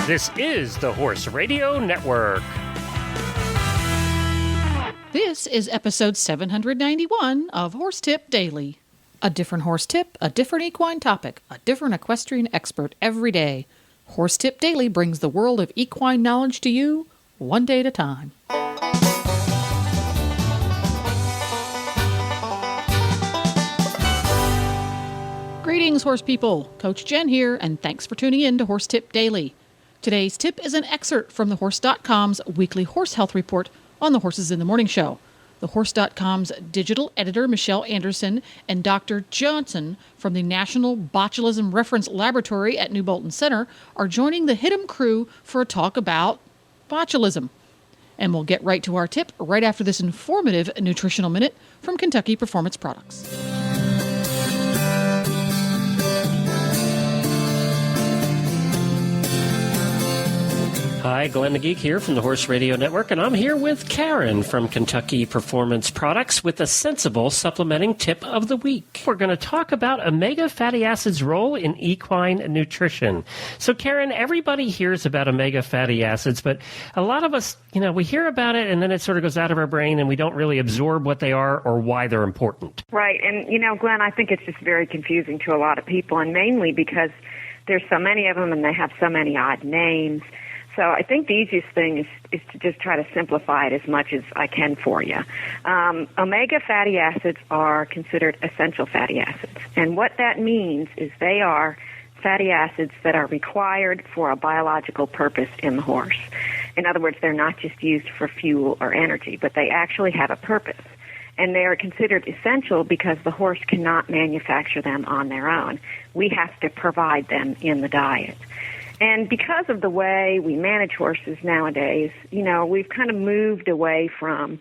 This is the Horse Radio Network. This is episode 791 of Horse Tip Daily. A different horse tip, a different equine topic, a different equestrian expert every day. Horse Tip Daily brings the world of equine knowledge to you, one day at a time. Greetings, horse people. Coach Jen here, and thanks for tuning in to Horse Tip Daily. Today's tip is an excerpt from thehorse.com's weekly horse health report on the Horses in the Morning show. TheHorse.com's digital editor, Michelle Anderson, and Dr. Johnson from the National Botulism Reference Laboratory at New Bolton Center are joining the Hit'em crew for a talk about botulism. And we'll get right to our tip right after this informative nutritional minute from Kentucky Performance Products. Hi, Glenn the Geek here from the Horse Radio Network, and I'm here with Karen from Kentucky Performance Products with a sensible supplementing tip of the week. We're going to talk about omega fatty acids' role in equine nutrition. So, Karen, everybody hears about omega fatty acids, but a lot of us, we hear about it and then it sort of goes out of our brain and we don't really absorb what they are or why they're important. Right. And, Glenn, I think it's just very confusing to a lot of people, and mainly because there's so many of them and they have so many odd names. So I think the easiest thing is to just try to simplify it as much as I can for you. Omega fatty acids are considered essential fatty acids. And what that means is they are fatty acids that are required for a biological purpose in the horse. In other words, they're not just used for fuel or energy, but they actually have a purpose. And they are considered essential because the horse cannot manufacture them on their own. We have to provide them in the diet. And because of the way we manage horses nowadays, we've kind of moved away from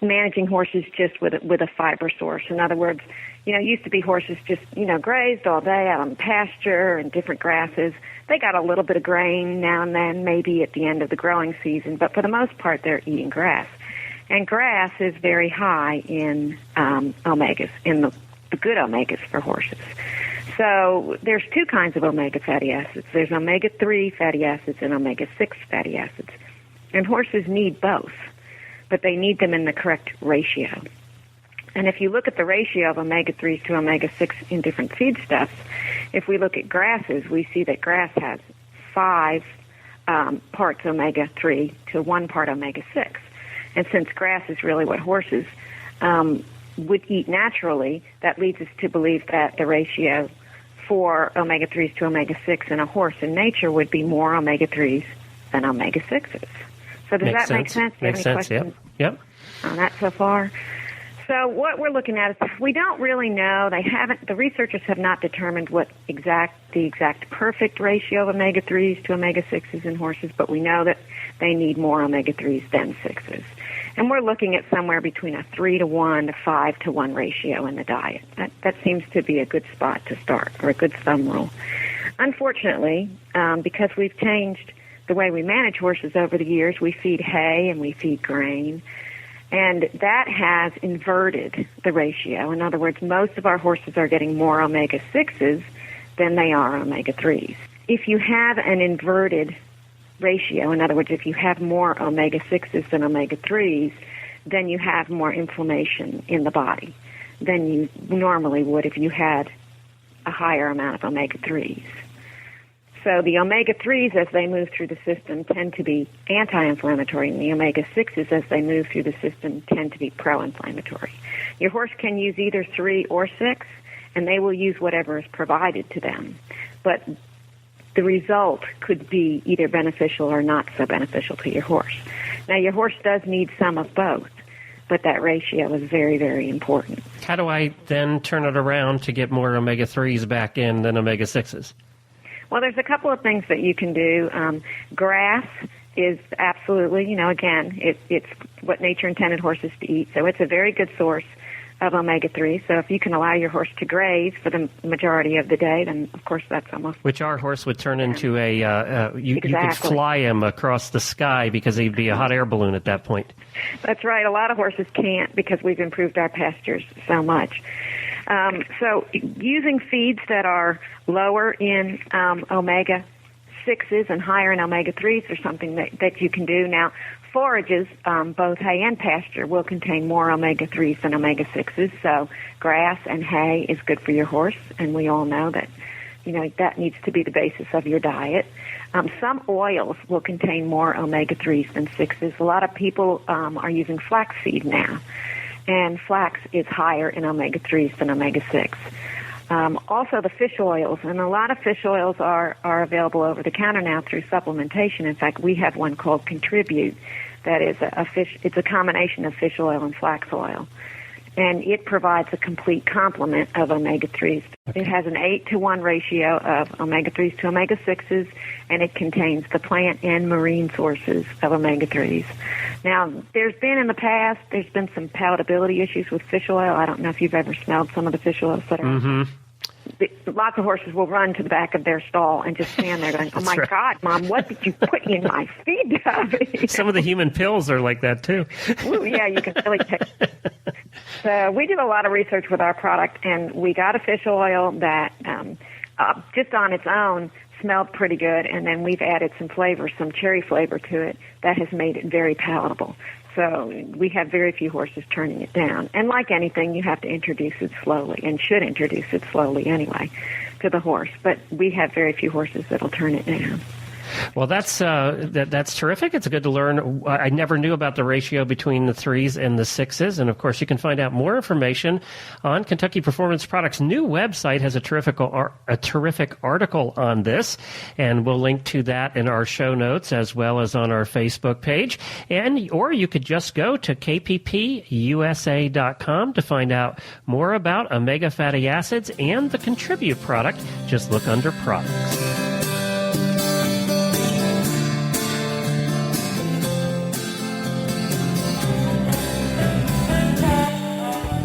managing horses just with a fiber source. In other words, it used to be horses just, grazed all day out on the pasture and different grasses. They got a little bit of grain now and then, maybe at the end of the growing season, but for the most part, they're eating grass. And grass is very high in omegas, in the good omegas for horses. So there's two kinds of omega fatty acids. There's omega-3 fatty acids and omega-6 fatty acids. And horses need both, but they need them in the correct ratio. And if you look at the ratio of omega-3s to omega-6 in different feedstuffs, if we look at grasses, we see that grass has 5 parts omega-3 to 1 part omega-6. And since grass is really what horses would eat naturally, that leads us to believe that the ratio for omega-3s to omega-6 in a horse in nature would be more omega-3s than omega-6s. So does that make sense? Do you have any questions Yep. on that so far? So what we're looking at is we don't really know. The researchers have not determined what the exact perfect ratio of omega-3s to omega-6s in horses, but we know that they need more omega-3s than 6s. And we're looking at somewhere between a 3-to-1 to 5-to-1 ratio in the diet. That seems to be a good spot to start, or a good thumb rule. Unfortunately, because we've changed the way we manage horses over the years, we feed hay and we feed grain, and that has inverted the ratio. In other words, most of our horses are getting more omega-6s than they are omega-3s. If you have an inverted ratio, in other words, if you have more omega-6s than omega-3s, then you have more inflammation in the body than you normally would if you had a higher amount of omega-3s. So the omega-3s, as they move through the system, tend to be anti-inflammatory, and the omega-6s, as they move through the system, tend to be pro-inflammatory. Your horse can use either 3 or 6, and they will use whatever is provided to them. But the result could be either beneficial or not so beneficial to your horse. Now, your horse does need some of both, but that ratio is very, very important. How do I then turn it around to get more omega-3s back in than omega-6s? Well, there's a couple of things that you can do. Grass is absolutely, again, it's what nature intended horses to eat, so it's a very good source of omega-3. So if you can allow your horse to graze for the majority of the day, then, of course, that's almost... Which our horse would turn into you could Exactly. fly him across the sky because he'd be a hot air balloon at that point. That's right. A lot of horses can't because we've improved our pastures so much. So using feeds that are lower in omega 6s and higher in omega-3s are something that you can do. Now, forages, both hay and pasture, will contain more omega-3s than omega-6s, so grass and hay is good for your horse, and we all know that, that needs to be the basis of your diet. Some oils will contain more omega-3s than 6s. A lot of people are using flaxseed now, and flax is higher in omega-3s than omega-6. Also, the fish oils, and a lot of fish oils are available over the counter now through supplementation. In fact, we have one called Contribute that is it's a combination of fish oil and flax oil. And it provides a complete complement of omega-3s. Okay. It has an 8-to-1 ratio of omega-3s to omega-6s, and it contains the plant and marine sources of omega-3s. Now, there's been some palatability issues with fish oil. I don't know if you've ever smelled some of the fish oils that are... Mm-hmm. Lots of horses will run to the back of their stall and just stand there going, oh, my God, Mom, what did you put in my feed? Some of the human pills are like that, too. Ooh, yeah, you can really taste it. So we did a lot of research with our product, and we got a fish oil that just on its own smelled pretty good, and then we've added some flavor, some cherry flavor to it that has made it very palatable. So we have very few horses turning it down. And like anything, you have to introduce it slowly, and should introduce it slowly anyway to the horse. But we have very few horses that'll turn it down. Well, that's terrific. It's good to learn. I never knew about the ratio between the 3s and the 6s. And, of course, you can find out more information on Kentucky Performance Products' new website. Has a terrific article on this, and we'll link to that in our show notes as well as on our Facebook page. Or you could just go to kppusa.com to find out more about omega fatty acids and the Contribute product. Just look under products.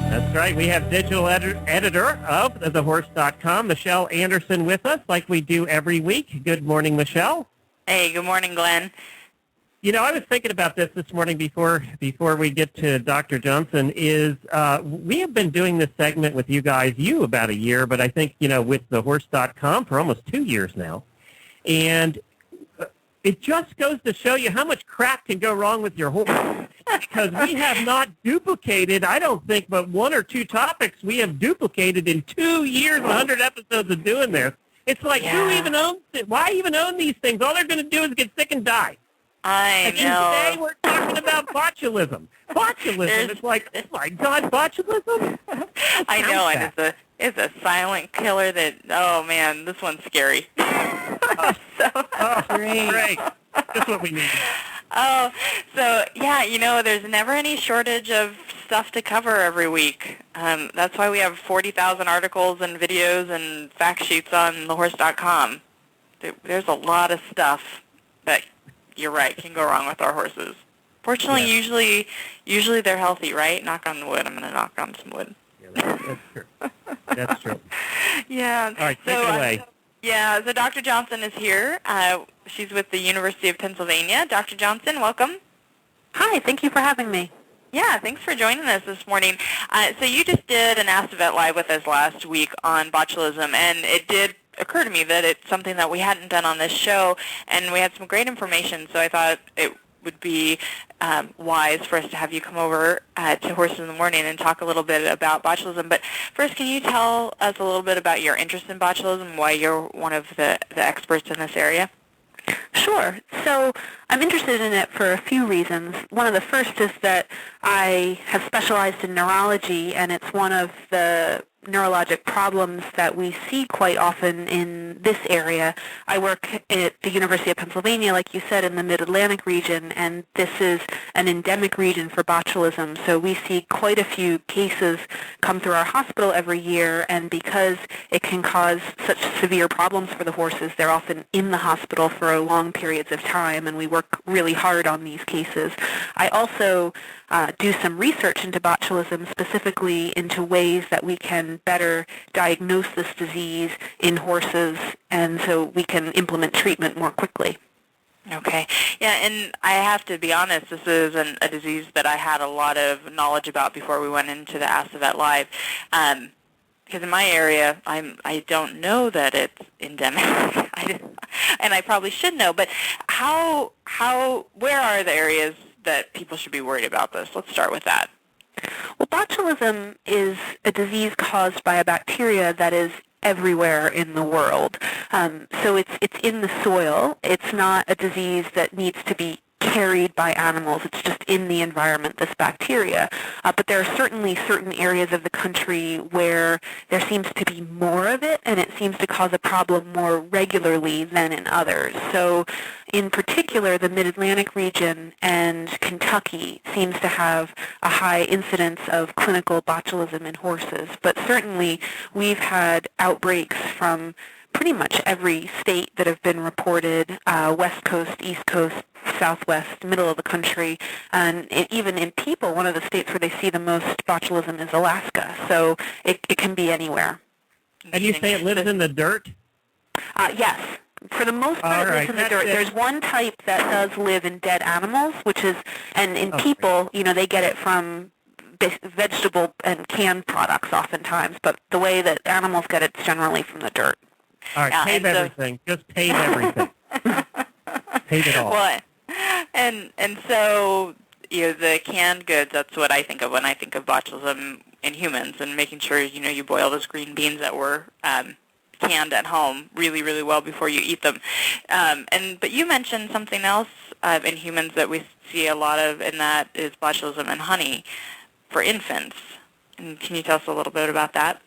That's right. We have digital editor of thehorse.com, Michelle Anderson, with us like we do every week. Good morning, Michelle. Hey, good morning, Glenn. I was thinking about this morning before we get to Dr. Johnson, we have been doing this segment with you about a year, but I think, with thehorse.com for almost 2 years now. And it just goes to show you how much crap can go wrong with your horse. Because we have not duplicated, I don't think, but 1 or 2 topics we have duplicated in 2 years, 100 episodes of doing this. It's like, Who even owns it? Why even own these things? All they're going to do is get sick and die. I know. And today we're talking about botulism. It's like, oh my God, botulism? I know, and it's a silent killer that, oh man, this one's scary. Great. That's what we need. Oh, so yeah, there's never any shortage of stuff to cover every week. That's why we have 40,000 articles and videos and fact sheets on thehorse.com. There's a lot of stuff that, you're right, can go wrong with our horses. Fortunately, usually they're healthy, right? Knock on wood. I'm going to knock on some wood. Yeah, that's true. That's true. Yeah. All right, take it away. So Dr. Johnson is here. She's with the University of Pennsylvania. Dr. Johnson, welcome. Hi, thank you for having me. Yeah, thanks for joining us this morning. So you just did an Ask the Vet Live with us last week on botulism, and it did occur to me that it's something that we hadn't done on this show, and we had some great information, so I thought it would be wise for us to have you come over to Horses in the Morning and talk a little bit about botulism. But first, can you tell us a little bit about your interest in botulism, why you're one of the experts in this area? Sure. So I'm interested in it for a few reasons. One of the first is that I have specialized in neurology, and it's one of the neurologic problems that we see quite often in this area. I work at the University of Pennsylvania, like you said, in the Mid-Atlantic region, and this is an endemic region for botulism. So we see quite a few cases come through our hospital every year, and because it can cause such severe problems for the horses, they're often in the hospital for long periods of time, and we work really hard on these cases. I also do some research into botulism, specifically into ways that we can better diagnose this disease in horses, and so we can implement treatment more quickly. Okay. Yeah, and I have to be honest, this is a disease that I had a lot of knowledge about before we went into the Ask the Vet Live. because in my area, I don't know that it's endemic, and I probably should know. But where are the areas that people should be worried about this? Let's start with that. Well, botulism is a disease caused by a bacteria that is everywhere in the world. So it's in the soil. It's not a disease that needs to be carried by animals. It's just in the environment, this bacteria. But there are certainly certain areas of the country where there seems to be more of it, and it seems to cause a problem more regularly than in others. So in particular, the Mid-Atlantic region and Kentucky seems to have a high incidence of clinical botulism in horses. But certainly we've had outbreaks from pretty much every state that have been reported, West Coast, East Coast, Southwest, middle of the country, and even in people, one of the states where they see the most botulism is Alaska. So it can be anywhere. And you say it lives in the dirt? Yes. For the most part, it lives in the dirt. There's one type that does live in dead animals, and in people, they get it from vegetable and canned products oftentimes, but the way that animals get it is generally from the dirt. All right, pave everything. Just pave everything. Pave it all. Well, and so the canned goods. That's what I think of when I think of botulism in humans, and making sure you boil those green beans that were canned at home really, really well before you eat them. But you mentioned something else in humans that we see a lot of, and that is botulism in honey for infants. And can you tell us a little bit about that?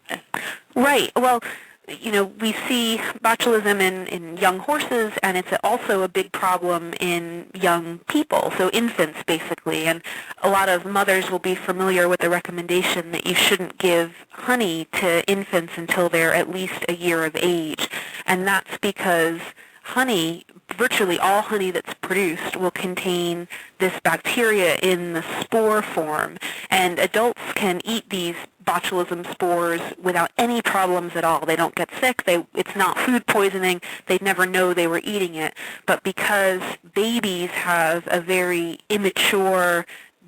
Right. Well, we see botulism in young horses, and it's also a big problem in young people, so infants basically. And a lot of mothers will be familiar with the recommendation that you shouldn't give honey to infants until they're at least a year of age. And that's because honey, virtually all honey that's produced, will contain this bacteria in the spore form, and adults can eat these botulism spores without any problems at all. They don't get sick. It's not food poisoning. They'd never know they were eating it. But because babies have a very immature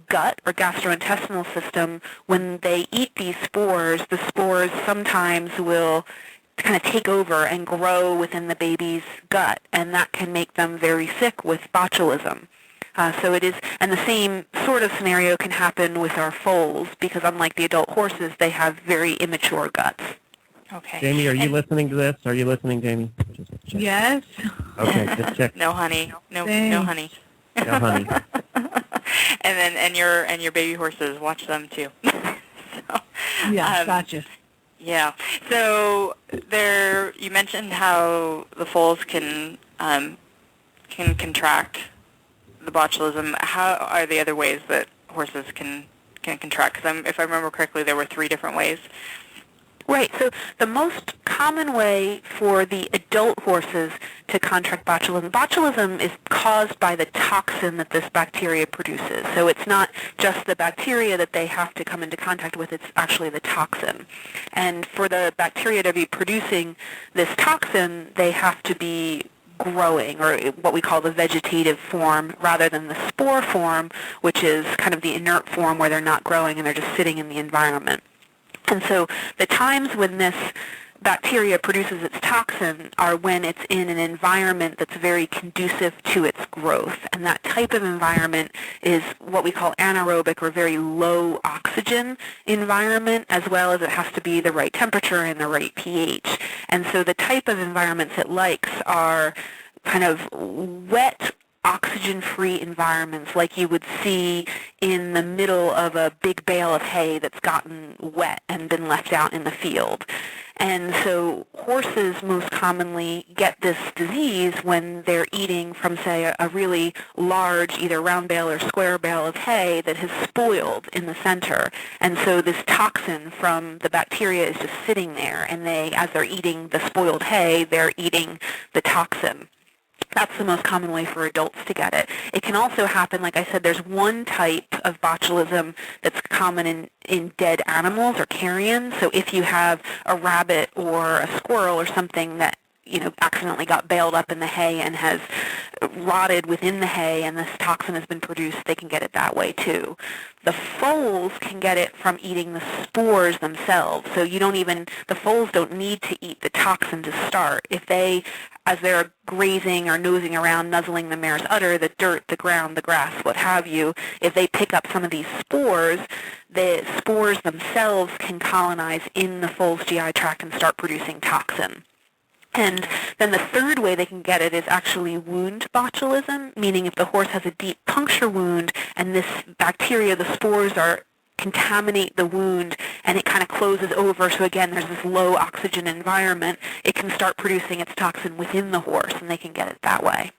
gut or gastrointestinal system, when they eat these spores, the spores sometimes will kind of take over and grow within the baby's gut, and that can make them very sick with botulism. So it is, and the same sort of scenario can happen with our foals, because unlike the adult horses, they have very immature guts. Okay. Jamie, are you listening to this? Are you listening, Jamie? Just check. Yes. Okay, just check. No honey. No honey. No honey. and your baby horses, watch them too. Yeah, gotcha. Yeah. So you mentioned how the foals can contract the botulism. How are the other ways that horses can contract? Because if I remember correctly, there were 3 different ways. Right. So the most common way for the adult horses to contract botulism is caused by the toxin that this bacteria produces. So it's not just the bacteria that they have to come into contact with, it's actually the toxin. And for the bacteria to be producing this toxin, they have to be growing, or what we call the vegetative form, rather than the spore form, which is kind of the inert form where they're not growing and they're just sitting in the environment. And so the times when this bacteria produces its toxin are when it's in an environment that's very conducive to its growth. And that type of environment is what we call anaerobic, or very low oxygen environment, as well as it has to be the right temperature and the right pH. And so the type of environments it likes are kind of wet, oxygen-free environments like you would see in the middle of a big bale of hay that's gotten wet and been left out in the field. And so horses most commonly get this disease when they're eating from, say, a really large, either round bale or square bale of hay that has spoiled in the center. And so this toxin from the bacteria is just sitting there, and as they're eating the spoiled hay, they're eating the toxin. That's the most common way for adults to get it. It can also happen, like I said, there's one type of botulism that's common in dead animals or carrion. So if you have a rabbit or a squirrel or something that accidentally got baled up in the hay and has rotted within the hay and this toxin has been produced, they can get it that way too. The foals can get it from eating the spores themselves. So the foals don't need to eat the toxin to start. If they, as they're grazing or nosing around, nuzzling the mare's udder, the dirt, the ground, the grass, what have you, if they pick up some of these spores, the spores themselves can colonize in the foal's GI tract and start producing toxin. And then the third way they can get it is actually wound botulism, meaning if the horse has a deep puncture wound and this bacteria, the spores, contaminate the wound and it kind of closes over, so again there's this low oxygen environment, it can start producing its toxin within the horse and they can get it that way.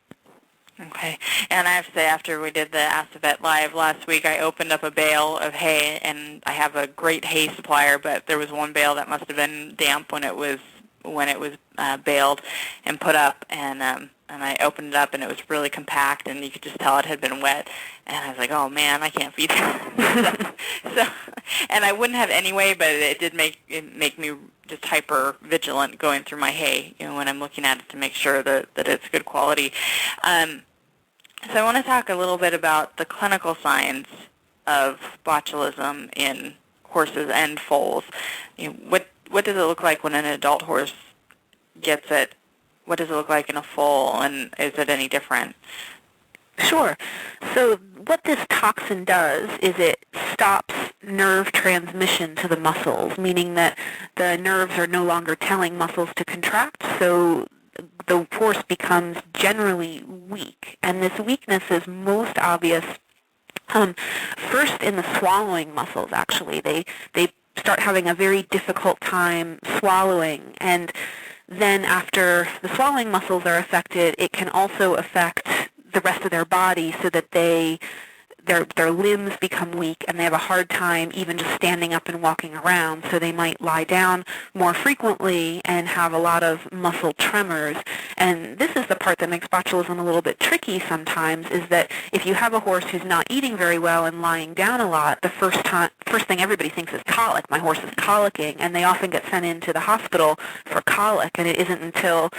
Okay. And I have to say, after we did the Ask the Vet Live last week, I opened up a bale of hay, and I have a great hay supplier, but there was one bale that must have been damp when it was baled and put up, and I opened it up and it was really compact and you could just tell it had been wet, and I was like, oh man, I can't feed that. so and I wouldn't have anyway, but it did make me just hyper vigilant going through my hay, when I'm looking at it to make sure that it's good quality. So I want to talk a little bit about the clinical signs of botulism in horses and foals. What does it look like when an adult horse gets it? What does it look like in a foal, and is it any different? Sure. So what this toxin does is it stops nerve transmission to the muscles, meaning that the nerves are no longer telling muscles to contract, so the horse becomes generally weak. And this weakness is most obvious first in the swallowing muscles, actually. They start having a very difficult time swallowing, and then after the swallowing muscles are affected, it can also affect the rest of their body so that their limbs become weak and they have a hard time even just standing up and walking around, so they might lie down more frequently and have a lot of muscle tremors. And this is the part that makes botulism a little bit tricky sometimes, is that if you have a horse who's not eating very well and lying down a lot, the first thing everybody thinks is colic. My horse is colicking, and they often get sent into the hospital for colic, and it isn't until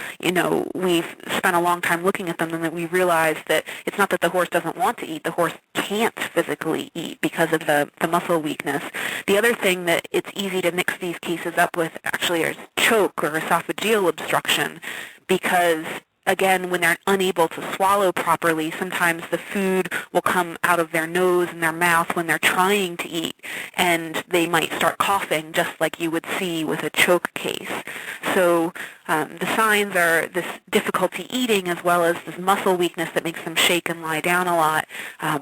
we've spent a long time looking at them and that we realize that it's not that the horse doesn't want to eat, the horse can't physically eat because of the muscle weakness. The other thing that it's easy to mix these cases up with actually is choke or esophageal obstruction, because again, when they're unable to swallow properly, sometimes the food will come out of their nose and their mouth when they're trying to eat, and they might start coughing just like you would see with a choke case. So the signs are this difficulty eating as well as this muscle weakness that makes them shake and lie down a lot,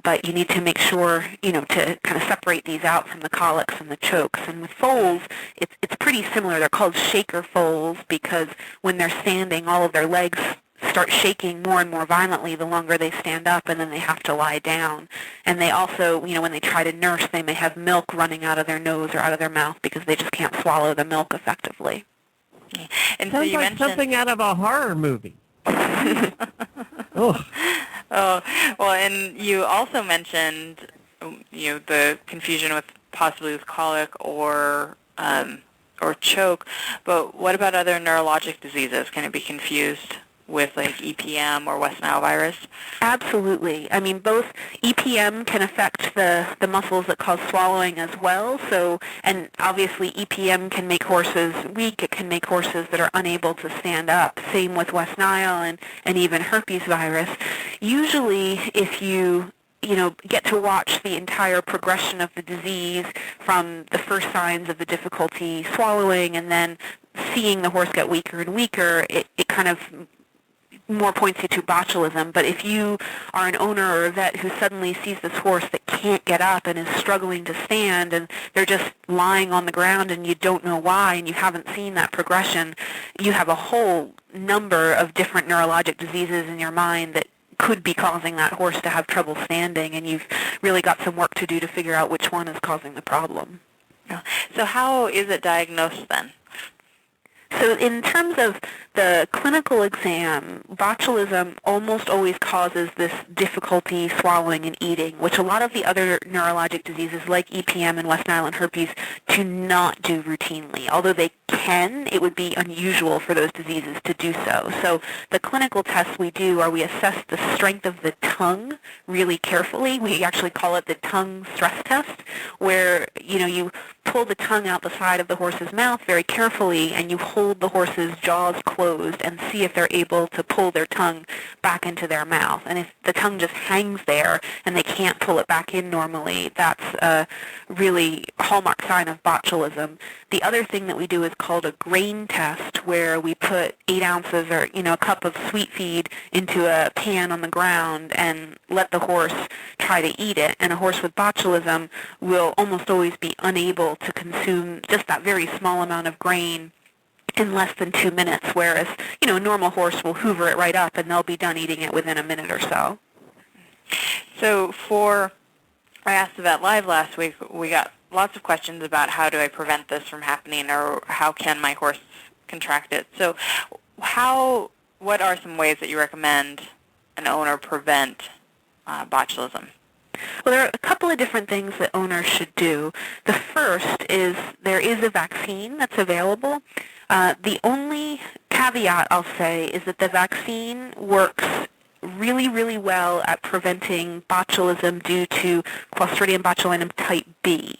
but you need to make sure, to kind of separate these out from the colics and the chokes. And with foals, it's pretty similar. They're called shaker foals because when they're standing, all of their legs start shaking more and more violently the longer they stand up, and then they have to lie down. And they also, when they try to nurse, they may have milk running out of their nose or out of their mouth because they just can't swallow the milk effectively. And so you mentioned something out of a horror movie. Oh, well, and you also mentioned, the confusion possibly with colic or choke. But what about other neurologic diseases? Can it be confused with like EPM or West Nile virus? Absolutely. I mean, both EPM can affect the muscles that cause swallowing as well. So, and obviously EPM can make horses weak. It can make horses that are unable to stand up. Same with West Nile and even herpes virus. Usually, if you get to watch the entire progression of the disease from the first signs of the difficulty swallowing and then seeing the horse get weaker and weaker, it kind of more points you to botulism. But if you are an owner or a vet who suddenly sees this horse that can't get up and is struggling to stand and they're just lying on the ground and you don't know why and you haven't seen that progression, you have a whole number of different neurologic diseases in your mind that could be causing that horse to have trouble standing, and you've really got some work to do to figure out which one is causing the problem. So how is it diagnosed then? So in terms of the clinical exam, botulism almost always causes this difficulty swallowing and eating, which a lot of the other neurologic diseases like EPM and West Nile and herpes do not do routinely. Although they can, it would be unusual for those diseases to do so. So the clinical tests we do are we assess the strength of the tongue really carefully. We actually call it the tongue stress test, where you pull the tongue out the side of the horse's mouth very carefully and you hold the horse's jaws closed and see if they're able to pull their tongue back into their mouth. And if the tongue just hangs there and they can't pull it back in normally, that's a really hallmark sign of botulism. The other thing that we do is called a grain test, where we put 8 ounces or a cup of sweet feed into a pan on the ground and let the horse try to eat it. And a horse with botulism will almost always be unable to consume just that very small amount of grain in less than 2 minutes, whereas a normal horse will hoover it right up and they'll be done eating it within a minute or so. So I asked the vet live last week, we got lots of questions about how do I prevent this from happening, or how can my horse contract it. So what are some ways that you recommend an owner prevent botulism? Well, there are a couple of different things that owners should do. The first is there is a vaccine that's available. The only caveat I'll say is that the vaccine works really, really well at preventing botulism due to Clostridium botulinum type B.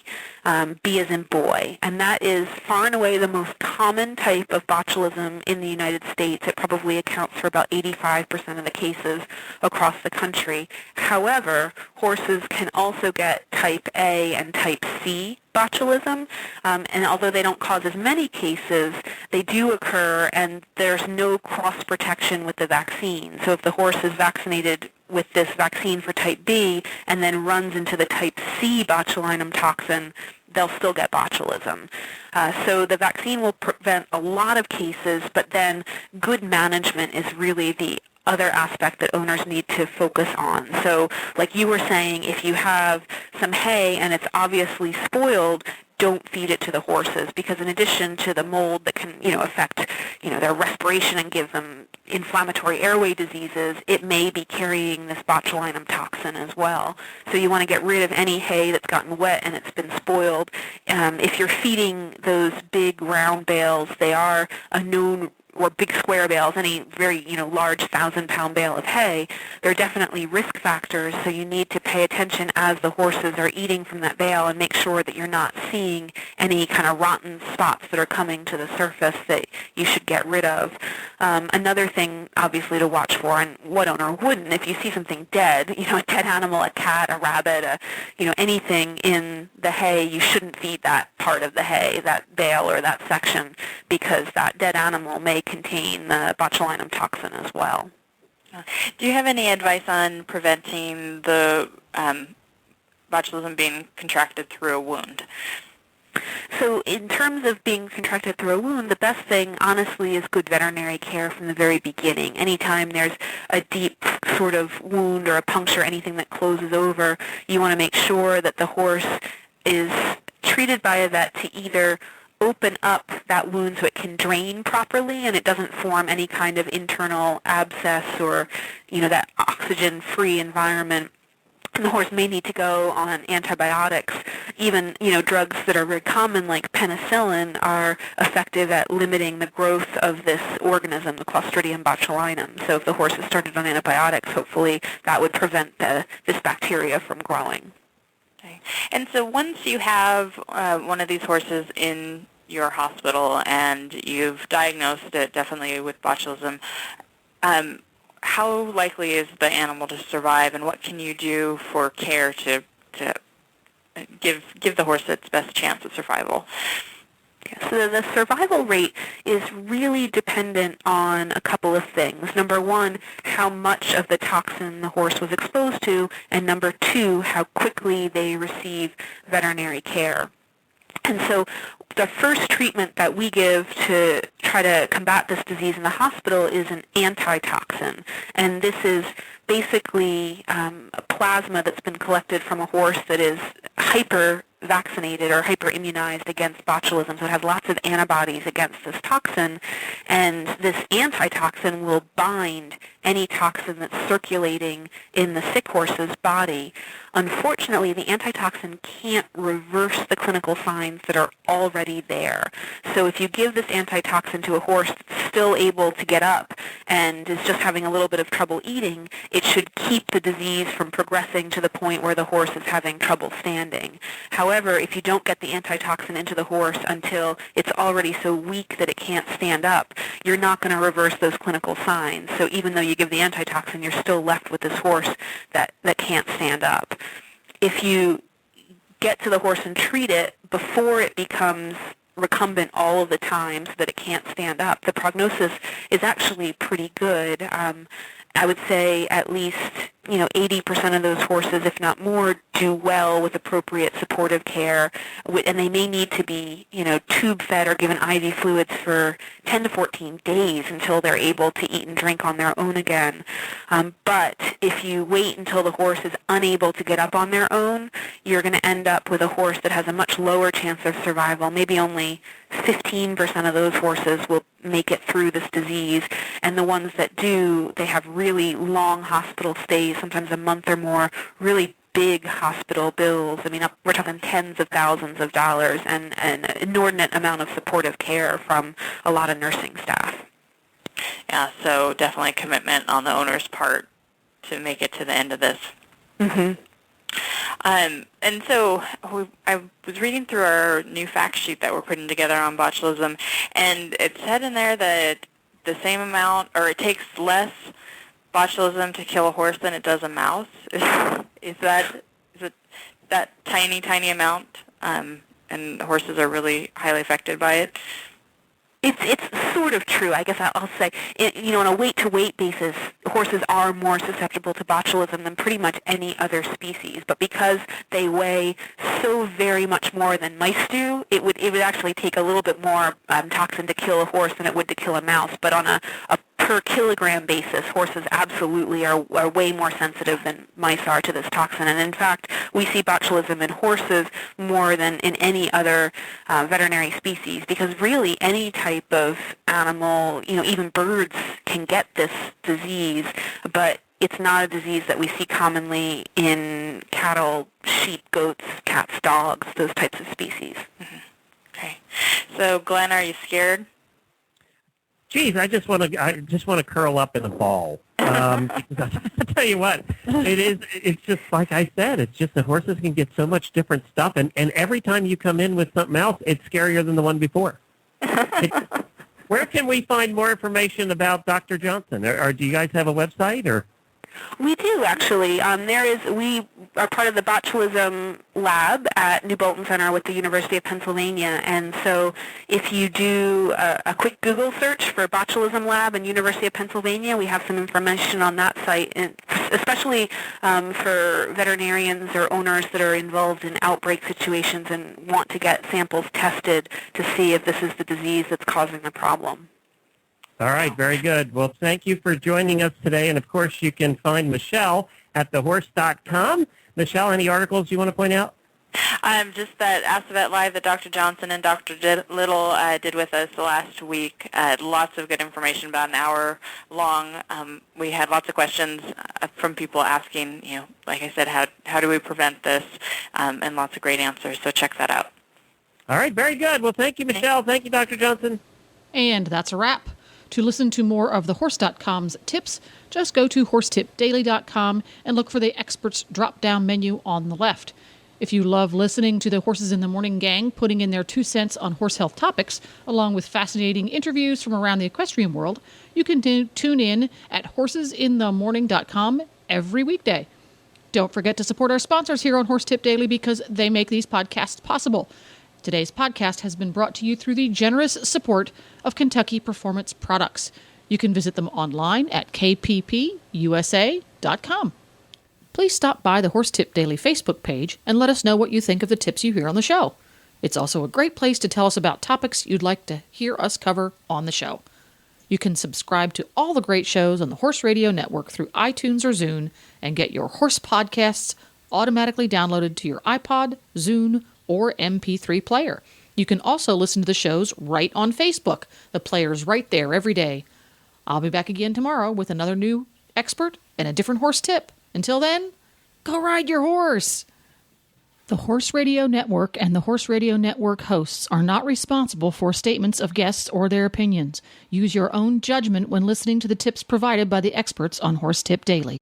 B as in boy, and that is far and away the most common type of botulism in the United States. It probably accounts for about 85% of the cases across the country. However, horses can also get type A and type C botulism, and although they don't cause as many cases, they do occur, and there's no cross-protection with the vaccine. So if the horse is vaccinated with this vaccine for type B and then runs into the type C botulinum toxin, they'll still get botulism. So the vaccine will prevent a lot of cases, but then good management is really the other aspect that owners need to focus on. So like you were saying, if you have some hay and it's obviously spoiled, don't feed it to the horses, because in addition to the mold that can, affect, their respiration and give them inflammatory airway diseases, it may be carrying this botulinum toxin as well. So you want to get rid of any hay that's gotten wet and it's been spoiled. If you're feeding those big round bales, they are a known, or big square bales, any very, large 1,000-pound bale of hay, they're definitely risk factors, so you need to pay attention as the horses are eating from that bale and make sure that you're not seeing any kind of rotten spots that are coming to the surface that you should get rid of. Another thing, obviously, to watch for, and what owner wouldn't, if you see something dead, a dead animal, a cat, a rabbit, anything in the hay, you shouldn't feed that part of the hay, that bale or that section, because that dead animal may contain the botulinum toxin as well. Do you have any advice on preventing the botulism being contracted through a wound? So in terms of being contracted through a wound, the best thing, honestly, is good veterinary care from the very beginning. Anytime there's a deep sort of wound or a puncture, anything that closes over, you want to make sure that the horse is treated by a vet to either open up that wound so it can drain properly and it doesn't form any kind of internal abscess or, that oxygen-free environment. And the horse may need to go on antibiotics. Even, drugs that are very common, like penicillin, are effective at limiting the growth of this organism, the Clostridium botulinum. So if the horse is started on antibiotics, hopefully that would prevent this bacteria from growing. Okay. And so once you have one of these horses in your hospital and you've diagnosed it definitely with botulism, how likely is the animal to survive, and what can you do for care to give the horse its best chance at survival? So the survival rate is really dependent on a couple of things. Number one, how much of the toxin the horse was exposed to, and number two, how quickly they receive veterinary care. And so the first treatment that we give to try to combat this disease in the hospital is an antitoxin. And this is basically a plasma that's been collected from a horse that is hyper vaccinated or hyperimmunized against botulism, so it has lots of antibodies against this toxin, and this antitoxin will bind any toxin that's circulating in the sick horse's body. Unfortunately, the antitoxin can't reverse the clinical signs that are already there. So if you give this antitoxin to a horse that's still able to get up and is just having a little bit of trouble eating, it should keep the disease from progressing to the point where the horse is having trouble standing. However, if you don't get the antitoxin into the horse until it's already so weak that it can't stand up, you're not going to reverse those clinical signs. So even though you give the antitoxin, you're still left with this horse that can't stand up. If you get to the horse and treat it before it becomes recumbent all of the time so that it can't stand up, the prognosis is actually pretty good. I would say at least 80% of those horses, if not more, do well with appropriate supportive care, and they may need to be tube fed or given IV fluids for 10 to 14 days until they're able to eat and drink on their own again. But if you wait until the horse is unable to get up on their own, you're going to end up with a horse that has a much lower chance of survival. Maybe only 15% of those horses will make it through this disease, and the ones that do, they have really long hospital stays, sometimes a month or more, really big hospital bills. I mean, we're talking tens of thousands of dollars and an inordinate amount of supportive care from a lot of nursing staff. Yeah, so definitely a commitment on the owner's part to make it to the end of this. Mm-hmm. And so I was reading through our new fact sheet that we're putting together on botulism, and it said in there that the same amount, or it takes less botulism to kill a horse than it does a mouse. Is it that tiny amount, and horses are really highly affected by it? It's sort of true, I guess I'll say. On a weight-to-weight basis, horses are more susceptible to botulism than pretty much any other species. But because they weigh so very much more than mice do, it would actually take a little bit more toxin to kill a horse than it would to kill a mouse. But on a per kilogram basis, horses absolutely are way more sensitive than mice are to this toxin. And in fact, we see botulism in horses more than in any other veterinary species, because really any type of animal, even birds can get this disease, but it's not a disease that we see commonly in cattle, sheep, goats, cats, dogs, those types of species. Mm-hmm. Okay. So, Glenn, are you scared? Geez, I just want to curl up in a ball. Because I tell you what, it's just like I said, it's just the horses can get so much different stuff, and every time you come in with something else, it's scarier than the one before. Where can we find more information about Dr. Johnson? Or do you guys have a website? Or we do, actually. We are part of the botulism lab at New Bolton Center with the University of Pennsylvania, and so if you do a quick Google search for botulism lab and University of Pennsylvania, we have some information on that site, and especially for veterinarians or owners that are involved in outbreak situations and want to get samples tested to see if this is the disease that's causing the problem. All right, very good. Well, thank you for joining us today. And, of course, you can find Michelle at thehorse.com. Michelle, any articles you want to point out? Just that Ask the Vet Live that Dr. Johnson and Dr. Little did with us last week. Lots of good information, about an hour long. We had lots of questions from people asking, like I said, how do we prevent this, and lots of great answers. So check that out. All right, very good. Well, thank you, Michelle. Thank you, Dr. Johnson. And that's a wrap. To listen to more of thehorse.com's tips, just go to horsetipdaily.com and look for the experts drop-down menu on the left. If you love listening to the Horses in the Morning gang putting in their 2 cents on horse health topics, along with fascinating interviews from around the equestrian world, you can tune in at horsesinthemorning.com every weekday. Don't forget to support our sponsors here on Horse Tip Daily, because they make these podcasts possible. Today's podcast has been brought to you through the generous support of Kentucky Performance Products. You can visit them online at kppusa.com. Please stop by the Horse Tip Daily Facebook page and let us know what you think of the tips you hear on the show. It's also a great place to tell us about topics you'd like to hear us cover on the show. You can subscribe to all the great shows on the Horse Radio Network through iTunes or Zune and get your horse podcasts automatically downloaded to your iPod, Zune, or MP3 player. You can also listen to the shows right on Facebook. The player's right there every day. I'll be back again tomorrow with another new expert and a different horse tip. Until then, go ride your horse! The Horse Radio Network and the Horse Radio Network hosts are not responsible for statements of guests or their opinions. Use your own judgment when listening to the tips provided by the experts on Horse Tip Daily.